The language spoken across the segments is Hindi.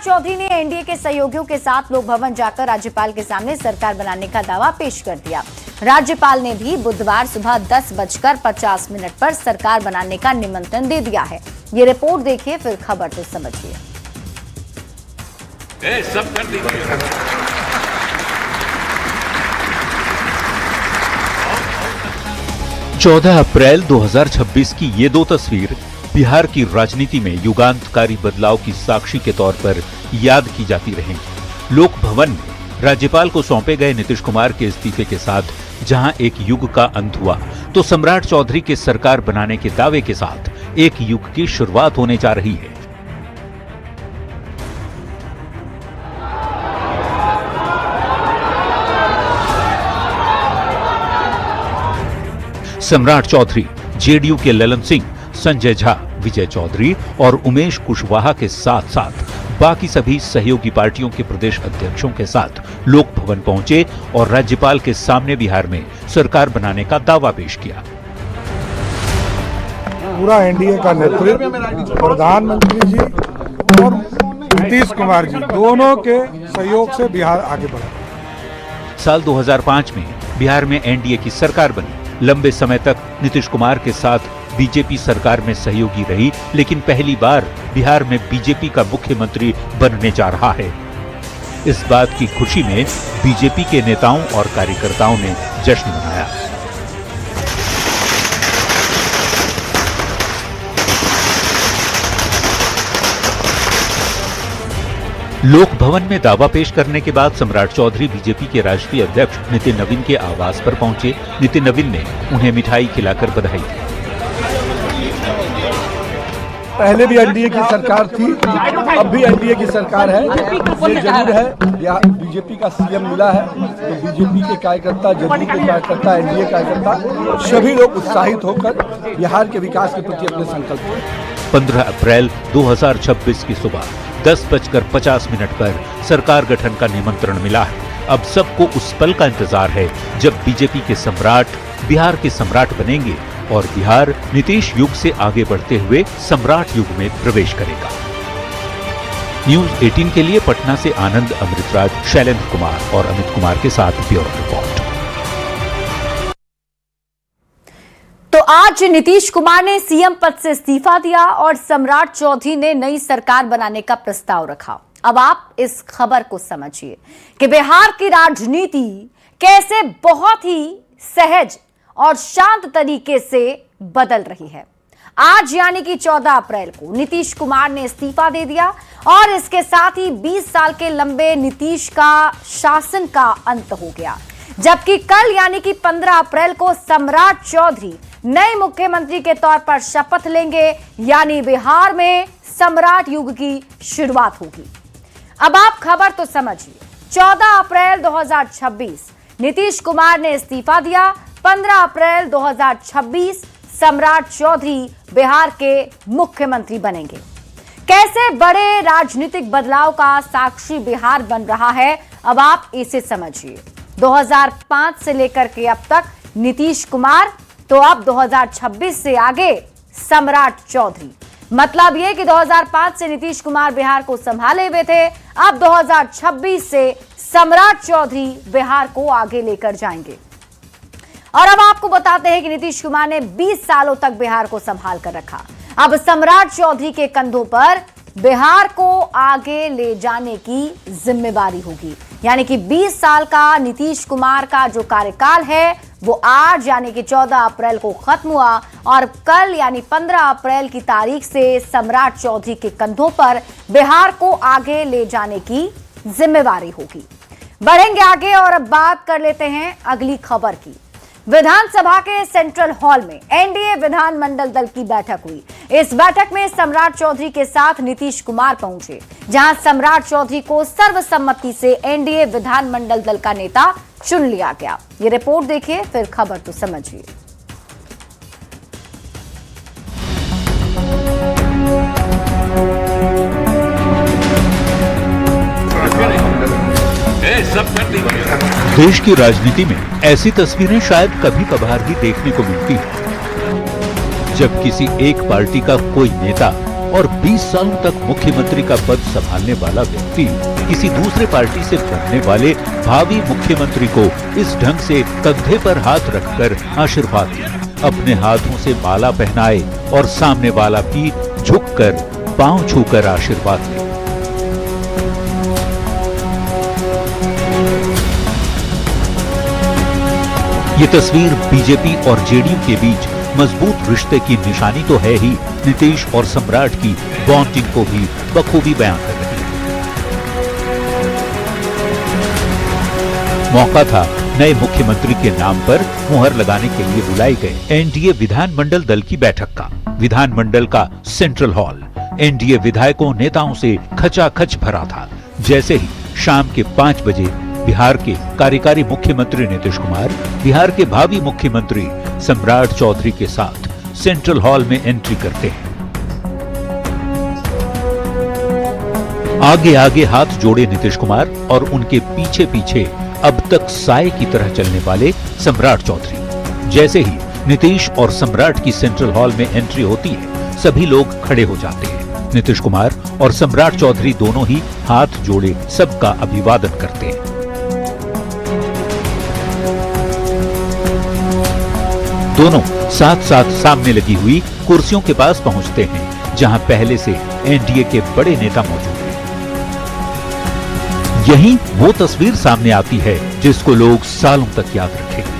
चौधरी ने एनडीए के सहयोगियों के साथ लोक भवन जाकर राज्यपाल के सामने सरकार बनाने का दावा पेश कर दिया। राज्यपाल ने भी बुधवार सुबह 10:50 पर सरकार बनाने का निमंत्रण दे दिया है। ये रिपोर्ट देखिए, फिर खबर तो समझिए। सब कर दीजिए। 14 अप्रैल 2026 की ये दो तस्वीर बिहार की राजनीति में युगांतकारी बदलाव की साक्षी के तौर पर याद की जाती रहेंगी। लोक भवन में राज्यपाल को सौंपे गए नीतीश कुमार के इस्तीफे के साथ जहां एक युग का अंत हुआ, तो सम्राट चौधरी के सरकार बनाने के दावे के साथ एक युग की शुरुआत होने जा रही है। सम्राट चौधरी, जेडीयू के ललन सिंह, संजय झा, विजय चौधरी और उमेश कुशवाहा के साथ साथ बाकी सभी सहयोगी पार्टियों के प्रदेश अध्यक्षों के साथ लोक भवन पहुंचे और राज्यपाल के सामने बिहार में सरकार बनाने का दावा पेश किया। पूरा एनडीए का नेतृत्व प्रधानमंत्री जी और नीतीश कुमार जी दोनों के सहयोग से बिहार आगे बढ़ा। साल 2005 में बिहार में एनडीए की सरकार बनी। लंबे समय तक नीतीश कुमार के साथ बीजेपी सरकार में सहयोगी रही, लेकिन पहली बार बिहार में बीजेपी का मुख्यमंत्री बनने जा रहा है। इस बात की खुशी में बीजेपी के नेताओं और कार्यकर्ताओं ने जश्न मनाया। लोक भवन में दावा पेश करने के बाद सम्राट चौधरी बीजेपी के राष्ट्रीय अध्यक्ष नितिन नवीन के आवास पर पहुंचे। नितिन नवीन ने उन्हें मिठाई खिलाकर बधाई दी। पहले भी एनडीए की सरकार थी, अब भी एनडीए की सरकार है। ये जरूर है, बीजेपी का सीएम मिला है तो बीजेपी के कार्यकर्ता, जदयू के कार्यकर्ता, एनडीए कार्यकर्ता सभी लोग उत्साहित होकर बिहार के विकास के प्रति अपने संकल्प हैं। 15 अप्रैल 2026 की सुबह 10:50 पर सरकार गठन का निमंत्रण मिला है। अब सबको उस पल का इंतजार है जब बीजेपी के सम्राट बिहार के सम्राट बनेंगे और बिहार नीतीश युग से आगे बढ़ते हुए सम्राट युग में प्रवेश करेगा। न्यूज़ 18 के लिए पटना से आनंद अमृतराज, शैलेंद्र कुमार और अमित कुमार के साथ ब्यूरो रिपोर्ट। तो आज नीतीश कुमार ने सीएम पद से इस्तीफा दिया और सम्राट चौधरी ने नई सरकार बनाने का प्रस्ताव रखा। अब आप इस खबर को समझिए कि बिहार की राजनीति कैसे बहुत ही सहज और शांत तरीके से बदल रही है। आज यानी कि 14 अप्रैल को नीतीश कुमार ने इस्तीफा दे दिया और इसके साथ ही 20 साल के लंबे नीतीश का शासन का अंत हो गया, जबकि कल यानी कि 15 अप्रैल को सम्राट चौधरी नए मुख्यमंत्री के तौर पर शपथ लेंगे, यानी बिहार में सम्राट युग की शुरुआत होगी। अब आप खबर तो समझिए। 14 अप्रैल 2026 नीतीश कुमार ने इस्तीफा दिया। 15 अप्रैल 2026 सम्राट चौधरी बिहार के मुख्यमंत्री बनेंगे। कैसे बड़े राजनीतिक बदलाव का साक्षी बिहार बन रहा है, अब आप इसे समझिए। 2005 से लेकर के अब तक नीतीश कुमार, तो अब 2026 से आगे सम्राट चौधरी। मतलब यह कि 2005 से नीतीश कुमार बिहार को संभाले हुए थे, अब 2026 से सम्राट चौधरी बिहार को आगे लेकर जाएंगे। और अब आपको बताते हैं कि नीतीश कुमार ने 20 सालों तक बिहार को संभाल कर रखा। अब सम्राट चौधरी के कंधों पर बिहार को आगे ले जाने की जिम्मेवारी होगी। यानी कि 20 साल का नीतीश कुमार का जो कार्यकाल है वो आज यानी कि 14 अप्रैल को खत्म हुआ और कल यानी 15 अप्रैल की तारीख से सम्राट चौधरी के कंधों पर बिहार को आगे ले जाने की जिम्मेवारी होगी। बढ़ेंगे आगे और अब बात कर लेते हैं अगली खबर की। विधानसभा के सेंट्रल हॉल में एनडीए विधानमंडल दल की बैठक हुई। इस बैठक में सम्राट चौधरी के साथ नीतीश कुमार पहुंचे, जहां सम्राट चौधरी को सर्वसम्मति से एनडीए विधानमंडल दल का नेता चुन लिया गया। ये रिपोर्ट देखिए, फिर खबर तो समझिए। देश की राजनीति में ऐसी तस्वीरें शायद कभी कभार ही देखने को मिलती हैं, जब किसी एक पार्टी का कोई नेता और 20 सालों तक मुख्यमंत्री का पद संभालने वाला व्यक्ति किसी दूसरे पार्टी से बनने वाले भावी मुख्यमंत्री को इस ढंग से कंधे पर हाथ रखकर आशीर्वाद दिया, अपने हाथों से माला पहनाए और सामने वाला भी झुककर पांव छूकर आशीर्वाद ले। ये तस्वीर बीजेपी और जेडीयू के बीच मजबूत रिश्ते की निशानी तो है ही, नीतीश और सम्राट की बॉन्डिंग को भी बखूबी बयान कर रही है। मौका था नए मुख्यमंत्री के नाम पर मुहर लगाने के लिए बुलाए गए एनडीए विधानमंडल दल की बैठक का। विधानमंडल का सेंट्रल हॉल एनडीए विधायकों नेताओं से खचाखच भरा था। जैसे ही शाम के 5 बजे बिहार के कार्यकारी मुख्यमंत्री नीतीश कुमार बिहार के भावी मुख्यमंत्री सम्राट चौधरी के साथ सेंट्रल हॉल में एंट्री करते हैं। आगे आगे हाथ जोड़े नीतीश कुमार और उनके पीछे पीछे अब तक साए की तरह चलने वाले सम्राट चौधरी। जैसे ही नीतीश और सम्राट की सेंट्रल हॉल में एंट्री होती है, सभी लोग खड़े हो जाते हैं। नीतीश कुमार और सम्राट चौधरी दोनों ही हाथ जोड़े सबका अभिवादन करते हैं। दोनों साथ साथ सामने लगी हुई कुर्सियों के पास पहुंचते हैं, जहां पहले से एनडीए के बड़े नेता मौजूद हैं। यही वो तस्वीर सामने आती है जिसको लोग सालों तक याद रखेंगे।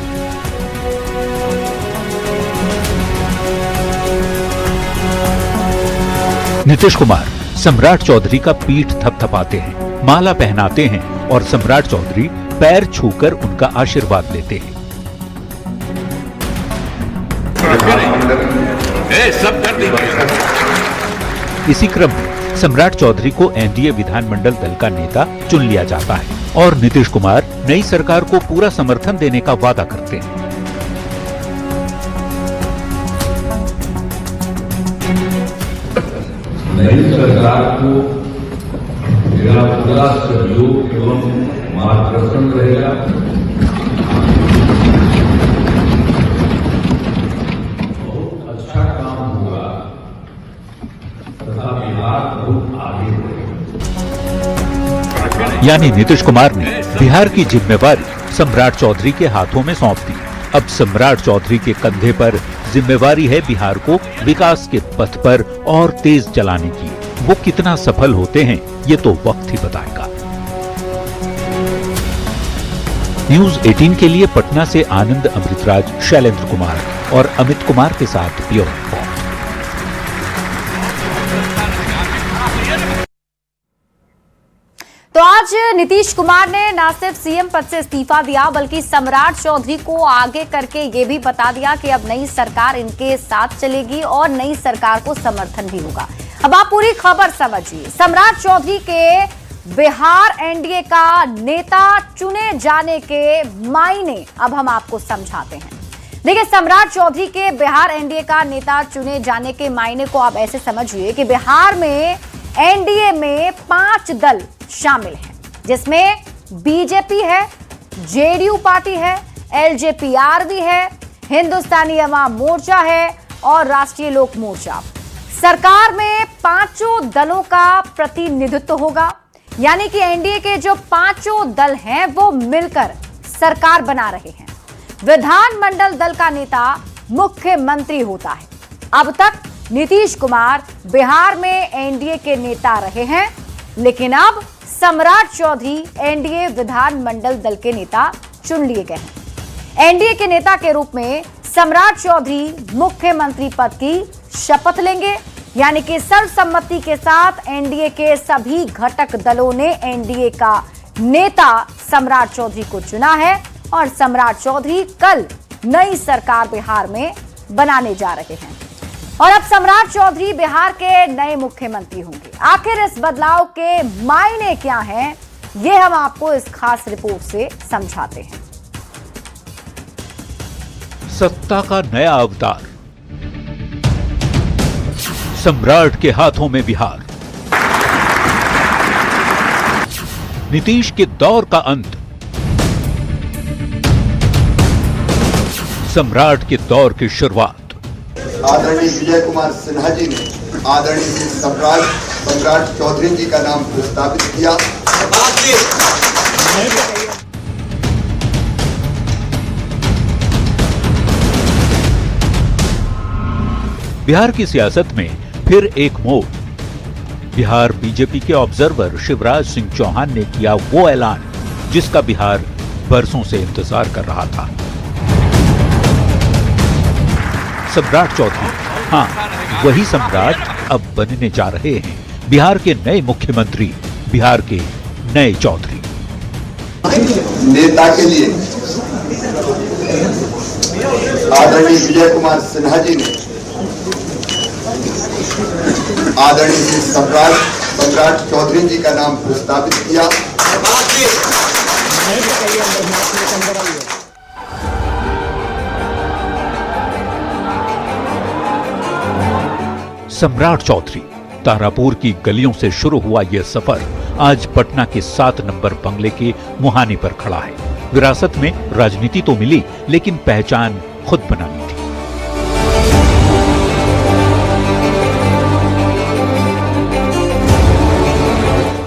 नीतीश कुमार सम्राट चौधरी का पीठ थपथपाते हैं, माला पहनाते हैं और सम्राट चौधरी पैर छूकर उनका आशीर्वाद लेते हैं। इसी क्रम में सम्राट चौधरी को एनडीए विधानमंडल दल का नेता चुन लिया जाता है और नीतीश कुमार नई सरकार को पूरा समर्थन देने का वादा करते हैं। नई सरकार को मेरा पूरा सहयोग एवं मार्गदर्शन रहेगा। बहुत अच्छा काम होगा तथा बिहार बहुत आगे बढ़ेगा। यानी नीतीश कुमार ने बिहार की जिम्मेवारी सम्राट चौधरी के हाथों में सौंप दी। अब सम्राट चौधरी के कंधे पर जिम्मेवारी है बिहार को विकास के पथ पर और तेज चलाने की। वो कितना सफल होते हैं ये तो वक्त ही बताएगा। न्यूज़ 18 के लिए पटना से आनंद अमृतराज, शैलेंद्र कुमार और अमित कुमार के साथ ब्यूरो रिपोर्ट। तो आज नीतीश कुमार ने न सिर्फ सीएम पद से इस्तीफा दिया बल्कि सम्राट चौधरी को आगे करके ये भी बता दिया कि अब नई सरकार इनके साथ चलेगी और नई सरकार को समर्थन भी होगा। अब आप पूरी खबर समझिए। सम्राट चौधरी के बिहार एनडीए का नेता चुने जाने के मायने अब हम आपको समझाते हैं। देखिए, सम्राट चौधरी के बिहार एनडीए का नेता चुने जाने के मायने को आप ऐसे समझिए कि बिहार में एनडीए में 5 दल शामिल हैं, जिसमें बीजेपी है, जेडीयू पार्टी है, एलजेपीआर भी है, हिंदुस्तानी अवाम मोर्चा है और राष्ट्रीय लोक मोर्चा। सरकार में 5 दलों का प्रतिनिधित्व होगा, यानी कि एनडीए के जो 5 दल हैं वो मिलकर सरकार बना रहे हैं। विधानमंडल दल का नेता मुख्यमंत्री होता है। अब तक नीतीश कुमार बिहार में एनडीए के नेता रहे हैं, लेकिन अब सम्राट चौधरी एनडीए विधानमंडल दल के नेता चुन लिए गए हैं। एनडीए के नेता के रूप में सम्राट चौधरी मुख्यमंत्री पद की शपथ लेंगे, यानी कि सर्वसम्मति के साथ एनडीए के सभी घटक दलों ने एनडीए का नेता सम्राट चौधरी को चुना है और सम्राट चौधरी कल नई सरकार बिहार में बनाने जा रहे हैं और अब सम्राट चौधरी बिहार के नए मुख्यमंत्री होंगे। आखिर इस बदलाव के मायने क्या हैं, ये हम आपको इस खास रिपोर्ट से समझाते हैं। सत्ता का नया अवतार, सम्राट के हाथों में बिहार, नीतीश के दौर का अंत, सम्राट के दौर की शुरुआत। आदरणीय विजय कुमार सिन्हा जी ने आदरणीय श्री सम्राट चौधरी जी का नाम प्रस्तावित किया। बिहार की सियासत में फिर एक मोड़। बिहार बीजेपी के ऑब्जर्वर शिवराज सिंह चौहान ने किया वो ऐलान जिसका बिहार बरसों से इंतजार कर रहा था। सम्राट चौधरी, हाँ, वही सम्राट अब बनने जा रहे हैं बिहार के नए मुख्यमंत्री, बिहार के नए चौधरी। नेता के लिए आदरणीय विजय कुमार सिन्हा जी ने आदरणीय श्री सम्राट चौधरी जी का नाम प्रस्तावित किया। सम्राट चौधरी, तारापुर की गलियों से शुरू हुआ यह सफर आज पटना के 7 नंबर बंगले के मुहाने पर खड़ा है। विरासत में राजनीति तो मिली, लेकिन पहचान खुद बनानी थी।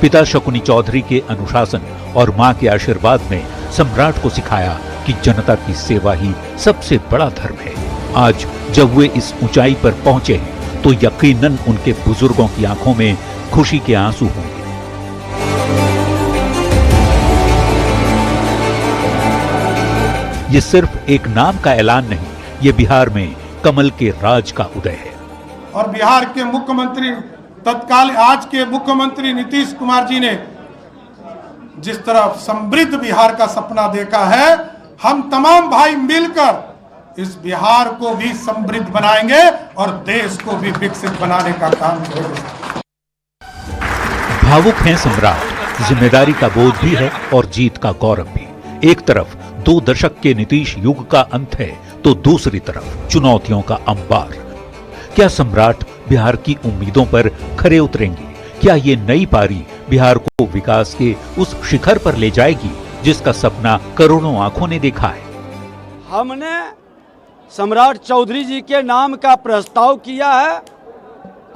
पिता शकुनी चौधरी के अनुशासन और मां के आशीर्वाद ने सम्राट को सिखाया कि जनता की सेवा ही सबसे बड़ा धर्म है। आज जब वे इस ऊंचाई पर पहुंचे हैं तो यकीनन उनके बुजुर्गों की आंखों में खुशी के आंसू होंगे। ये सिर्फ एक नाम का ऐलान नहीं, ये बिहार में कमल के राज का उदय है। और बिहार के मुख्यमंत्री तत्काल आज के मुख्यमंत्री नीतीश कुमार जी ने जिस तरह समृद्ध बिहार का सपना देखा है, हम तमाम भाई मिलकर इस बिहार को भी समृद्ध बनाएंगे और देश को भी विकसित बनाने का काम करेंगे। भावुक हैं सम्राट, जिम्मेदारी का बोध भी है और जीत का गौरव भी। एक तरफ 2 दशक के नीतीश युग का अंत है तो दूसरी तरफ चुनौतियों का अंबार। क्या सम्राट बिहार की उम्मीदों पर खरे उतरेंगे? क्या ये नई पारी बिहार को विकास के उस शिखर पर ले जाएगी जिसका सपना करोड़ों आंखों ने देखा है? हमने सम्राट चौधरी जी के नाम का प्रस्ताव किया है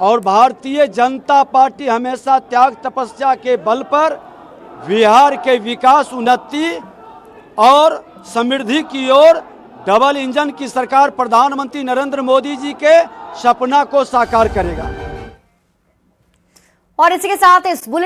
और भारतीय जनता पार्टी हमेशा त्याग तपस्या के बल पर बिहार के विकास, उन्नति और समृद्धि की ओर डबल इंजन की सरकार प्रधानमंत्री नरेंद्र मोदी जी के सपना को साकार करेगा। और इसी के साथ इस बुलेटिन